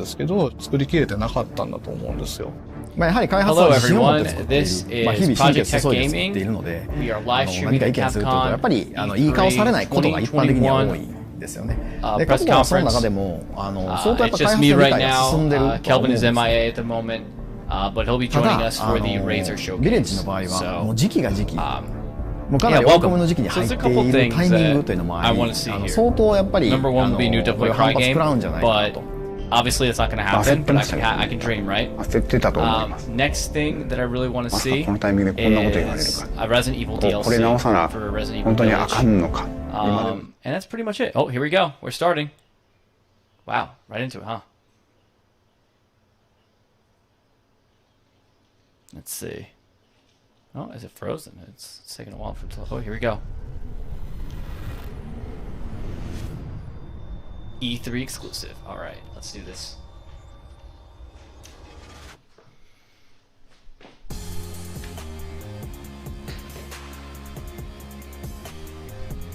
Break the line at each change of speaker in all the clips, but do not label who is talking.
ですけど、作りきれてなかったんだと思うんですよ。
まあやはり開発は自信を持って作っている、まあ日々神経注いで作っているので、何か意見するとやっぱりいい顔されないことが一般的には多いんですよね。で、カプコンはその中でも相当やっぱ開発の理解が進んでるとは思うんですよ。ただ、ヴィレッジの場合はもう時期が時期。もうかなり追い込みの時期に入っているタイミングというのもあり、相当やっぱり反発食らうんじゃないかなと。
Obviously, it's not going to happen, but I can dream, right? Next thing that I really want to see is a Resident Evil DLC for Resident Evil Village. And that's pretty much it. Oh, here we go. We're starting. Wow, right into it, huh? Let's see. Oh, is it frozen? It's taking a while for it to... Oh, here we go. E3 exclusive. All right, let's do this.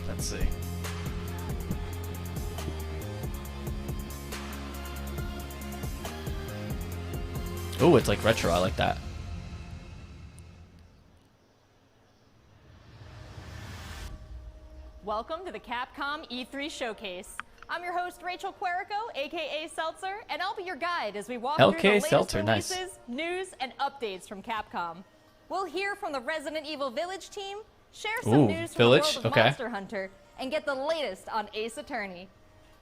Let's see. Oh, it's like retro. I like that.
Welcome to the Capcom E3 Showcase. I'm your host, Rachel Querico, aka Seltzer, and I'll be your guide as we walk through the latest releases, news, and updates from Capcom. We'll hear from the Resident Evil Village team, share some news from the world of Monster Hunter, and get the latest on Ace Attorney.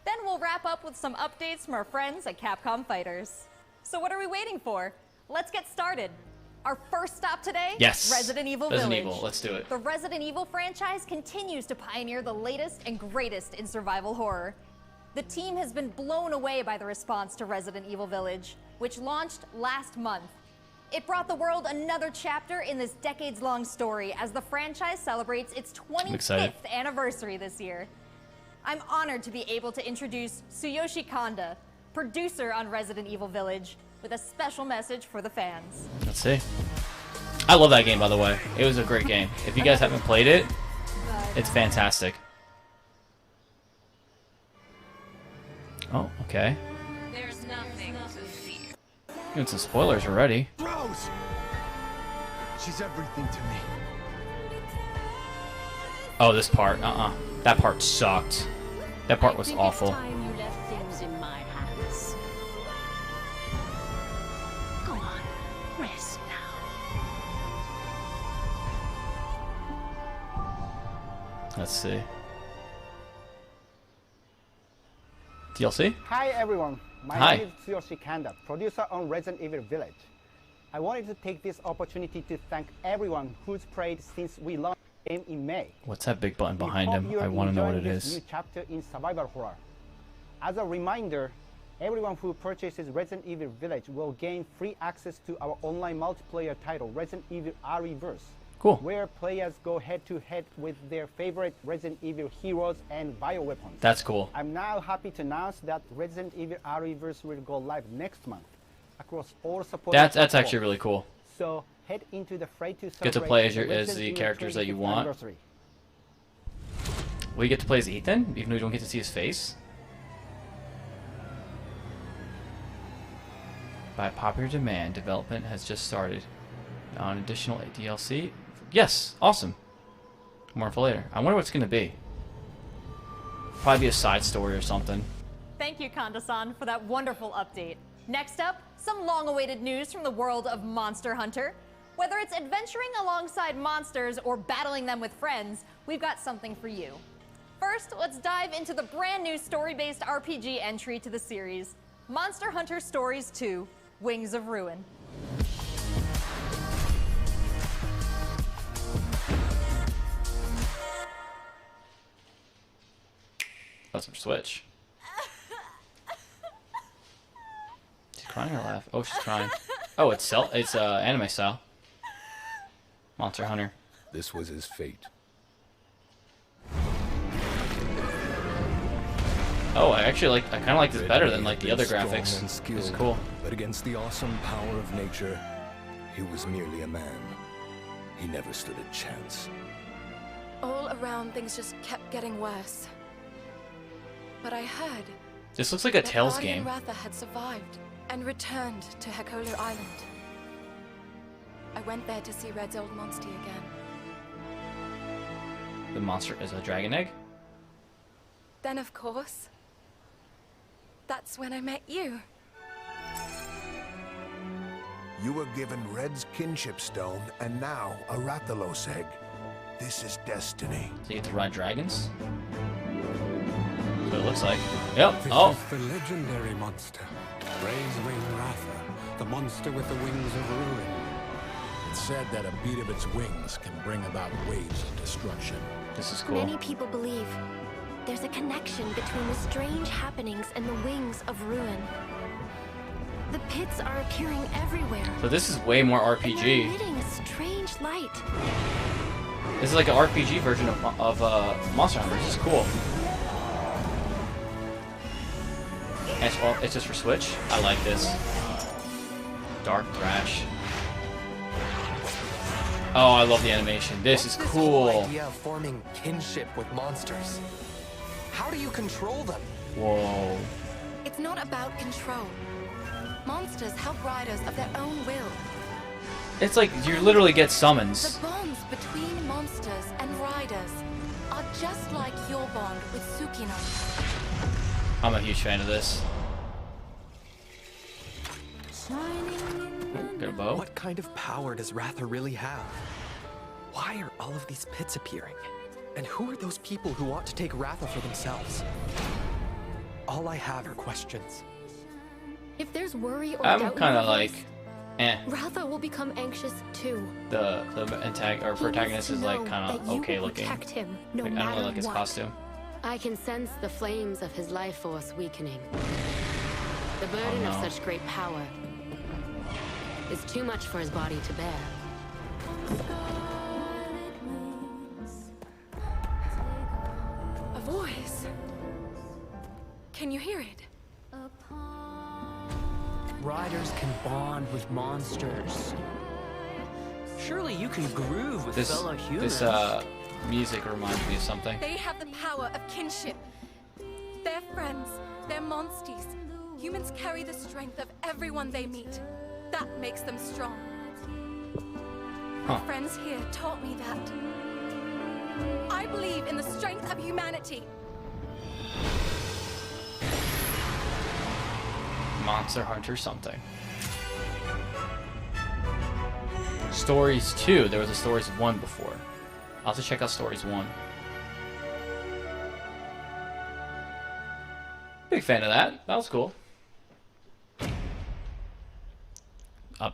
Then we'll wrap up with some updates from our friends at Capcom Fighters. So what are we waiting for? Let's get started. Our first stop today, Resident Evil Village.
Let's do it.
The Resident Evil franchise continues to pioneer the latest and greatest in survival horror. The team has been blown away by the response to Resident Evil Village, which launched last month. It brought the world another chapter in this decades-long story as the franchise celebrates its 25th anniversary this year. I'm honored to be able to introduce Tsuyoshi Kanda, producer on Resident Evil Village, with a special message for the fans.
Let's see. I love that game, by the way. It was a great game. If you guys haven't played it, it's fantastic. Oh, okay.
There's nothing to fear.
Getting some spoilers already.
Rose! She's everything to me.
Oh, this part. That part sucked. That part was awful.
It's time you left things in my hands. Go on, rest now.
Let's see. DLC?
Hi everyone, my name is Tsuyoshi Kanda, producer on Resident Evil Village. I wanted to take this opportunity to thank everyone who's played since we launched the game in May.
What's that big button behind him? I want to know what it is.
New chapter in survival horror. As a reminder, everyone who purchases Resident Evil Village will gain free access to our online multiplayer title, Resident Evil Reverse.
Cool.
Where players go head-to-head with their favorite Resident Evil heroes and bioweapons.
That's cool.
I'm now happy to announce that Resident Evil Reverse will go live next month across all support.
That's actually really cool.
So head into the fray to
get to play as the characters that you want. Will you get to play as Ethan, even though you don't get to see his face? By popular demand, development has just started on additional DLC. Yes, awesome. More info later. I wonder what it's going to be. Probably be a side story or something.
Thank you, Kanda-san, for that wonderful update. Next up, some long-awaited news from the world of Monster Hunter. Whether it's adventuring alongside monsters or battling them with friends, we've got something for you. First, let's dive into the brand new story-based RPG entry to the series, Monster Hunter Stories 2: Wings of Ruin.
That's her switch. She's crying or laugh? Oh, she's crying. Oh, it's anime style. Monster Hunter.
This was his fate.
Oh, I kind of like this better than like the other graphics. It's cool.
But against the awesome power of nature, he was merely a man. He never stood a chance.
All around, things just kept getting worse. But I heard
This looks like a Tales game.
Ratha had survived and returned to Hekolu Island. I went there to see Red's old monster again.
The monster is a dragon egg?
Then, of course, that's when I met you.
You were given Red's kinship stone and now a Rathalos egg. This is destiny.
So you get to ride dragons? That's what it looks like. Yep.
This
Oh.
is the legendary monster, Raisewing Ratha, the monster with the wings of ruin.
It's said that a beat of its wings can bring about waves of destruction.
This is cool.
Many people believe there's a connection between the strange happenings and the wings of ruin. The pits are appearing everywhere.
So this is way more
And they're
RPG.
emitting a strange light.
This is like an RPG version of Monster Hunter. This is cool. And it's just for Switch. I like this. Dark Thrash. Oh, I love the animation. This is cool.
This whole idea of forming kinship with monsters. How do you control them?
Whoa.
It's not about control. Monsters help riders of their own will.
It's like you literally get summons.
The bonds between monsters and riders are just like your bond with Tsukino.
I'm a huge fan of this. Got a bow?
What kind of power does Ratha really have? Why are all of these pits appearing? And who are those people who want to take Ratha for themselves? All I have are questions.
If there's worry or
I'm
doubt in
kind
your
of like,
voice,
eh.
Ratha will become anxious too.
The protagonist is like kind of okay looking.
Protect him, no
Like, I don't really
matter
like his
what.
costume.
I can sense the flames of his life force weakening. The burden of such great power is too much for his body to bear.
A voice. Can you hear it?
Riders can bond with monsters. Surely you can groove with fellow humans.
This music reminds me of something.
They have the power of kinship. They're friends. They're monsties. Humans carry the strength of everyone they meet. That makes them strong. My friends here taught me that. I believe in the strength of humanity.
Monster Hunter something. Stories 2. There was a Stories 1 before. I'll have to check out Stories 1. Big fan of that. That was cool.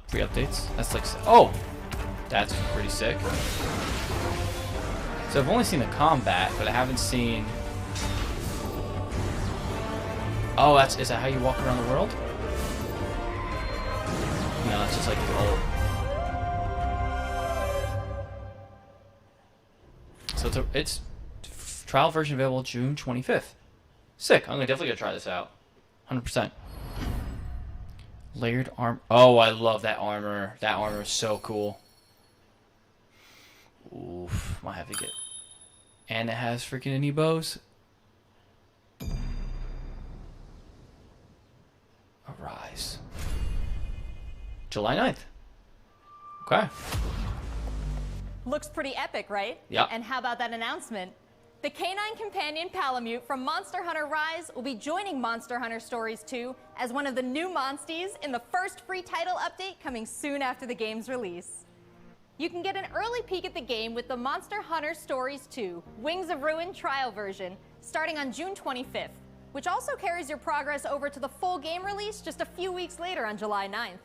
Free updates. That's like, oh, that's pretty sick. So I've only seen the combat, but I haven't seen. Oh, is that how you walk around the world? No, it's just like the old. So it's trial version available June 25th. Sick. I'm definitely gonna try this out. 100%. Layered arm. Oh, I love that armor. That armor is so cool. Oof, might have to get. And it has freaking amiibos. Arise. July 9th. Okay.
Looks pretty epic, right?
Yep.
And how about that announcement? The canine companion Palamute from Monster Hunter Rise will be joining Monster Hunter Stories 2 as one of the new monsties in the first free title update coming soon after the game's release. You can get an early peek at the game with the Monster Hunter Stories 2 Wings of Ruin trial version starting on June 25th, which also carries your progress over to the full game release just a few weeks later on July 9th.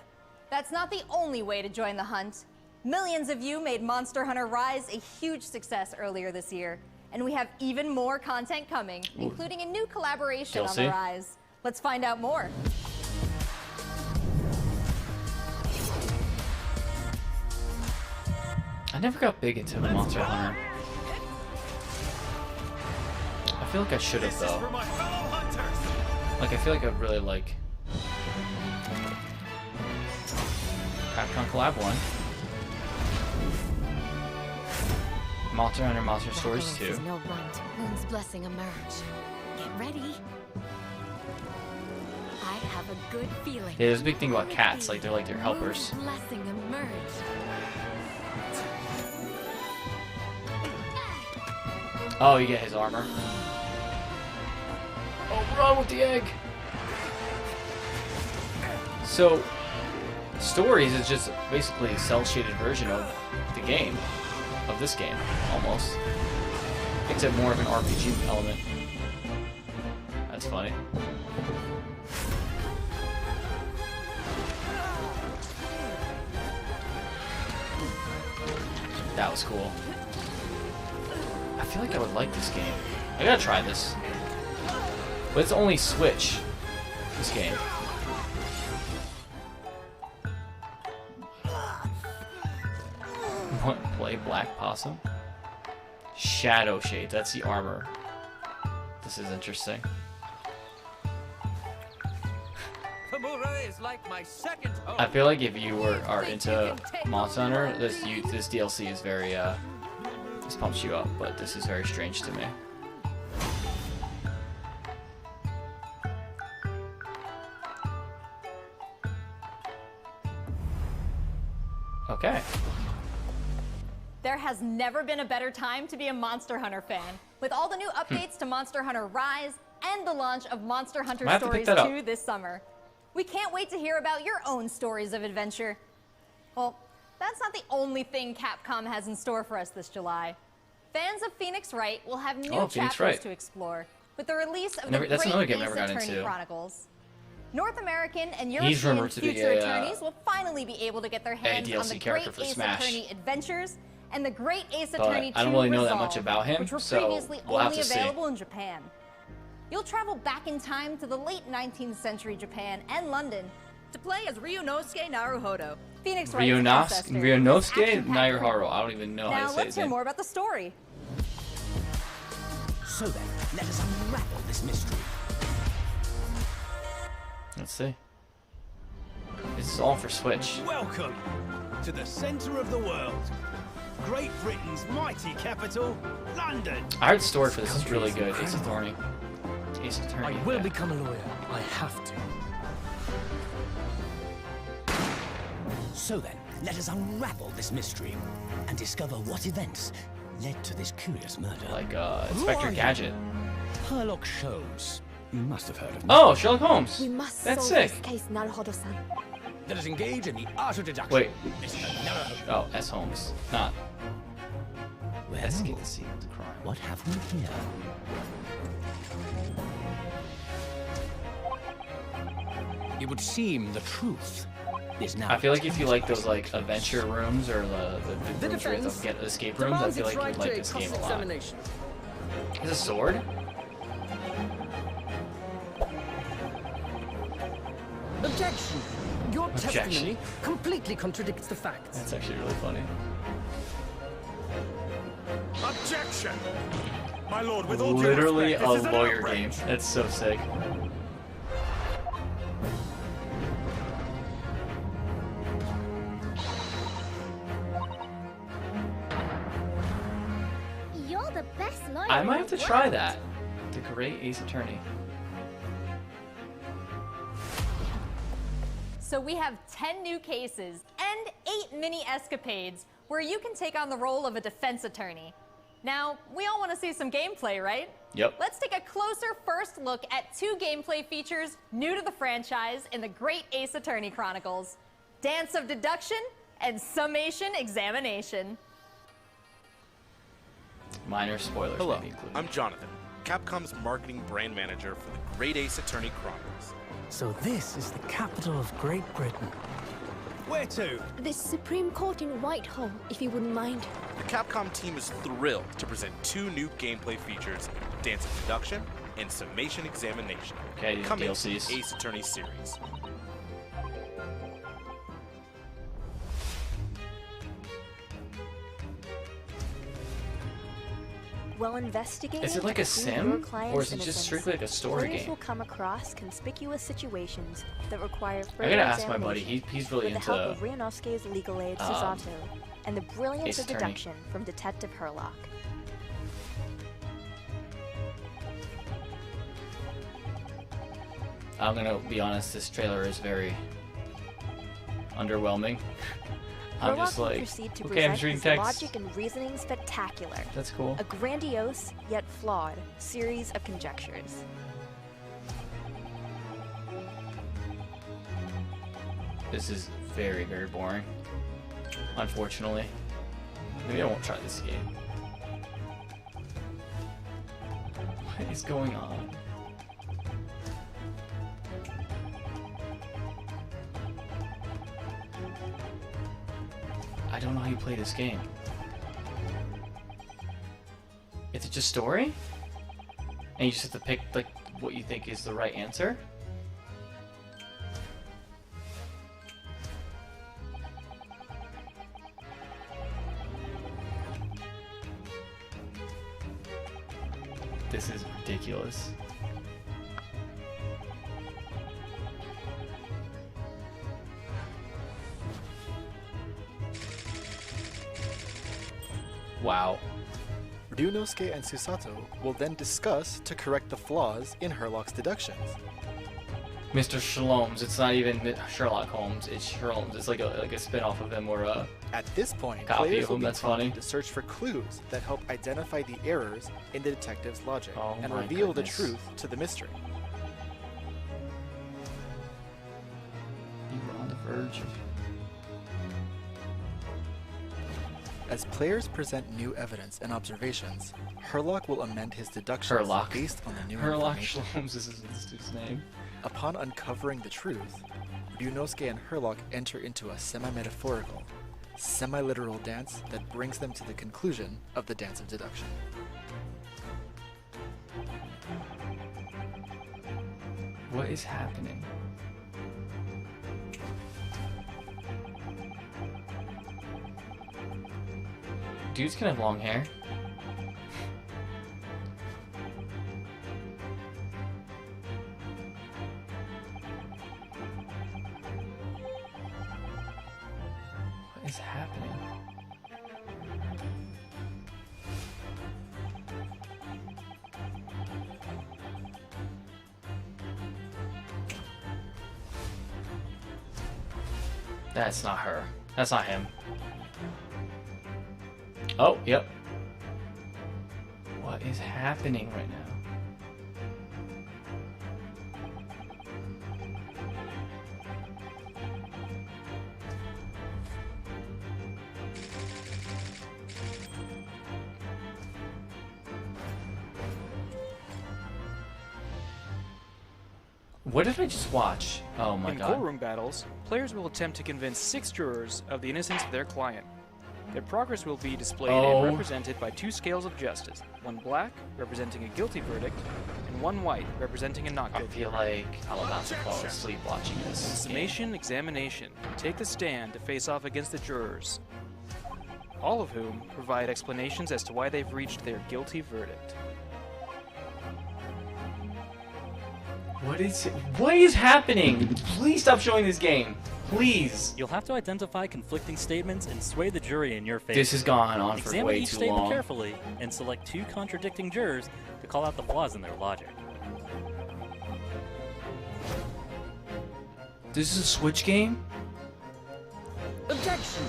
That's not the only way to join the hunt. Millions of you made Monster Hunter Rise a huge success earlier this year, and we have even more content coming, including a new collaboration on the Rise. Let's find out more.
I never got big into Monster Hunter. I feel like I should have though. Like I feel like I really like Capcom collab 1. Monster Hunter Monster Stories 2.
No runt. Moon's blessing emerge. Get ready. a good feeling.
Yeah, there's a big thing about cats, like they're like their helpers.
Blessing emerged.
Oh, you get his armor. Oh, run with the egg! So, Stories is just basically a cel-shaded version of the game, of this game, almost. Except more of an RPG element. That's funny. That was cool. I feel like I would like this game. I gotta try this. But it's only Switch, this game. Play Black Possum. Shadow Shades, that's the armor. This is interesting. I feel like if you are into Monster Hunter, this DLC is very this pumps you up, but this is very strange to me. Okay.
There has never been a better time to be a Monster Hunter fan. With all the new updates to Monster Hunter Rise and the launch of Monster Hunter Stories 2 this summer. We can't wait to hear about your own stories of adventure. Well, that's not the only thing Capcom has in store for us this July. Fans of Phoenix Wright will have new chapters to explore with the release of the Great Ace Attorney Chronicles. North American and European future attorneys will finally be able to get their hands on the Great Ace Attorney Adventures and the Great Ace Attorney 2
I don't really know that much about him,
which were
so
previously
we'll
only available in Japan. You'll travel back in time to the late 19th century Japan and London to play as Ryunosuke Naruhodo, Phoenix Wright's ancestor.
Ryunosuke Naruhodo. I don't even know how to say his name.
Now let's hear more about the story.
So then, let us unravel this mystery.
Let's see. This is all for Switch.
Welcome to the center of the world. Great Britain's mighty capital, London.
I heard the story for this is really good. Ace Attorney. Ace Attorney.
I will become a lawyer. I have to.
So then, let us unravel this mystery and discover what events led to this curious murder.
Like Inspector Gadget.
Sherlock Holmes. You must have heard of me.
Oh, Sherlock Holmes.
We must
That's
solve
sick.
this case, Naruhodo-san.
Let us engage in the art of deduction.
Wait.
Mr. Naruhodo.
Oh, S. Holmes. Not.
Well,
Investigate the scene of the crime.
What have we here? It would seem the truth is now.
I feel like if you like those like adventure rooms or the rooms where you have to get escape rooms, I feel like you'd like this game a lot. Is a sword?
Objection! Your testimony completely contradicts the facts.
That's actually really funny.
Objection! My lord, with all due
Literally
respect,
a
this is an
lawyer
outrage.
game. That's so sick.
You're the best lawyer.
I might have to try that. The Great Ace Attorney.
So we have 10 new cases and 8 mini escapades where you can take on the role of a defense attorney. Now, we all want to see some gameplay, right?
Yep.
Let's take a closer first look at 2 gameplay features new to the franchise in the Great Ace Attorney Chronicles: Dance of Deduction and Summation Examination.
Minor spoilers.
Hello,
may be included.
I'm Jonathan, Capcom's marketing brand manager for the Great Ace Attorney Chronicles.
So this is the capital of Great Britain.
Where to?
The Supreme Court in Whitehall, if you wouldn't mind.
The Capcom team is thrilled to present 2 new gameplay features, Dance of Deduction and Summation Examination,
Okay,
coming to
DLCs.
the Ace Attorney series.
While investigating
Is it like a sim, or is it just strictly like a story
players
game?
will come across conspicuous situations that require further
I gotta ask my buddy.
examination
He's really
with
into
the help of Ryunosuke's legal aid, Susato, and the brilliance
Ace
of
Attorney.
deduction from Detective Herlock.
I'm gonna be honest, this trailer is very underwhelming. I'm just like, okay, I'm just reading text.
Logic and reasoning spectacular.
That's cool.
A grandiose yet flawed series of conjectures.
This is very, very boring. Unfortunately. Maybe I won't try this game. What is going on? I don't know how you play this game. Is it just story? And you just have to pick like what you think is the right answer? This is ridiculous. Wow.
Ryunosuke and Susato will then discuss to correct the flaws in Herlock's deductions.
Mr. Sherlomes, it's not even Sherlock Holmes, it's Sherlomes. It's like a spin-off of him or a
At this point,
copy
players
of
will
him.
be
That's funny.
prompted to search for clues that help identify the errors in the detective's logic and
my
reveal
goodness.
the truth to the mystery.
You were on the verge.
As players present new evidence and observations, Herlock will amend his deductions
Herlock.
based on the new
Herlock
information.
Sherlomes is this dude's name.
Upon uncovering the truth, Ryunosuke and Herlock enter into a semi-metaphorical, semi-literal dance that brings them to the conclusion of the dance of deduction.
What is happening? Dudes can have long hair. What is happening? That's not her. That's not him. Oh, yep. What is happening right now? What did I just watch? Oh my god.
In courtroom battles, players will attempt to convince 6 jurors of the innocence of their client. Their progress will be displayed and represented by 2 scales of justice, one black, representing a guilty verdict, and one white, representing a not guilty.
I feel like I'm about to fall asleep watching this.
Summation, examination. Take the stand to face off against the jurors, all of whom provide explanations as to why they've reached their guilty verdict.
What is happening? Please stop showing this game. Please.
You'll have to identify conflicting statements and sway the jury in your favor.
This has gone on for
Examine
way
each
too
statement
long.
carefully and select 2 contradicting jurors to call out the flaws in their logic.
This is a Switch game?
Objection!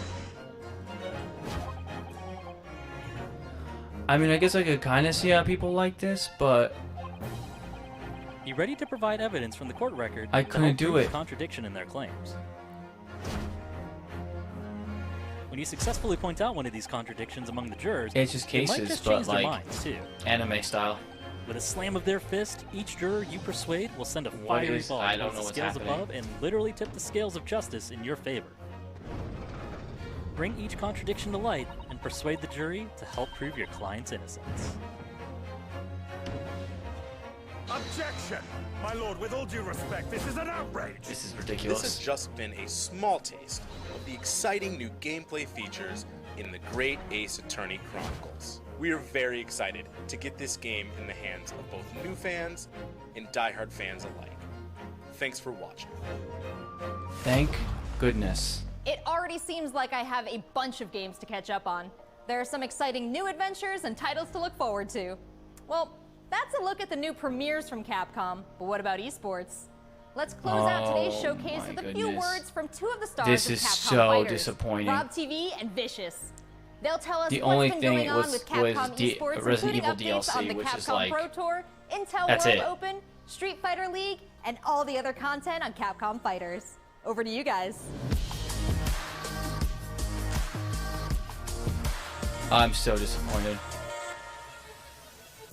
I mean, I guess I could kind of see how people like this, but
Be ready to provide evidence from the court record
I
to
couldn't
help
do
prove
it.
the contradiction in their claims. When you successfully point out one of these contradictions among the jurors,
it's just
they might
cases,
just
but
change their
like
minds too.
anime style.
With a slam of their fist, each juror you persuade will send a
What
fiery
is-
ball
I don't
towards
know
the
what's
scales
happening.
above and literally tip the scales of justice in your favor. Bring each contradiction to light and persuade the jury to help prove your client's innocence.
Objection! My lord, with all due respect, this is an outrage!
This is ridiculous.
This has just been a small taste of the exciting new gameplay features in the Great Ace Attorney Chronicles. We are very excited to get this game in the hands of both new fans and diehard fans alike. Thanks for watching.
Thank goodness.
It already seems like I have a bunch of games to catch up on. There are some exciting new adventures and titles to look forward to. Well, that's a look at the new premieres from Capcom, but what about esports? Let's close out today's showcase with a few words from two of the stars
This
of
is
Capcom
so
fighters,
disappointing.
Rob TV and Vicious. They'll tell us
The
what's
only
been
thing
going on
was
with Capcom esports,
Resident
including
Evil
updates on the
DLC, which is
Capcom
like
Pro Tour, Intel
that's
World
it.
Open, Street Fighter League, and all the other content on Capcom Fighters. Over to you guys.
I'm so disappointed.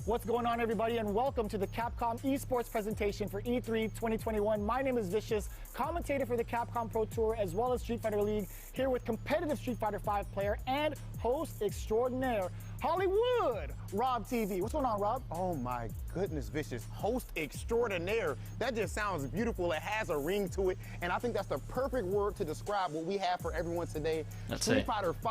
What's going on, everybody, and welcome to the Capcom esports presentation for E3 2021. My name is Vicious, commentator for the Capcom Pro Tour as well as Street Fighter League, here with competitive Street Fighter V player and host extraordinaire, Hollywood, Rob TV. What's going on, Rob?
Oh my goodness, Vicious. Host extraordinaire. That just sounds beautiful. It has a ring to it, and I think that's the perfect word to describe what we have for everyone today. Street Fighter V,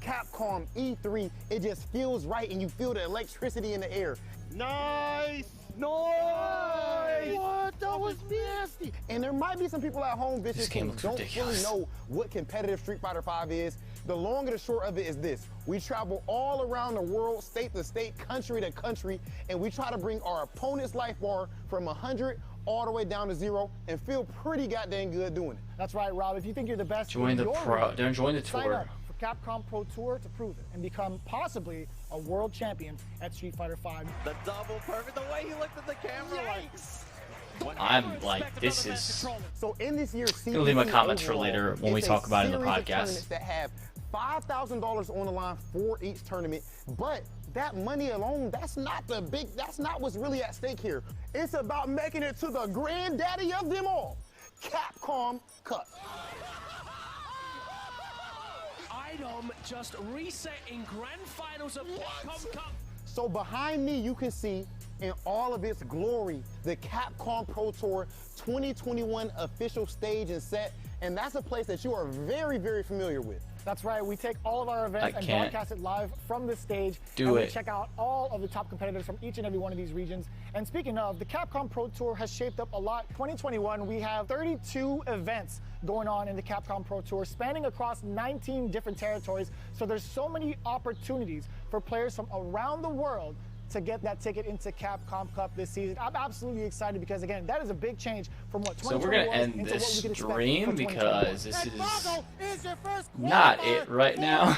Capcom E3. It just feels right, and you feel the electricity in the air. Nice! Nice! What? That was nasty. And there might be some people at home, Vicious, who don't really know what competitive Street Fighter V is. The long and the short of it is this. We travel all around the world, state to state, country to country, and we try to bring our opponent's life bar from 100 all the way down to 0 and feel pretty goddamn good doing it.
That's right, Rob. If you think you're the best,
Join the
sign
tour.
up for Capcom Pro Tour to prove it and become possibly a world champion at Street Fighter V.
The double perfect, the way he looked at the camera,
I'm like, this is.
So in this year's
I'm gonna leave my comments for later when we talk about it in the podcast.
That have $5,000 on the line for each tournament, but that money alone, that's not what's really at stake here. It's about making it to the granddaddy of them all, Capcom Cup.
Item just reset in grand finals of Capcom Cup.
So behind me, you can see in all of its glory, the Capcom Pro Tour 2021 official stage and set, and that's a place that you are very, very familiar with.
That's right. We take all of our events and broadcast it live from this stage. We check out all of the top competitors from each and every one of these regions. And speaking of, the Capcom Pro Tour has shaped up a lot. 2021, we have 32 events going on in the Capcom Pro Tour, spanning across 19 different territories. So there's so many opportunities for players from around the world to get that ticket into Capcom Cup this season. I'm absolutely excited because, again, that is a big change from what 2020 was.
So we're going to end this stream because this is not it right now.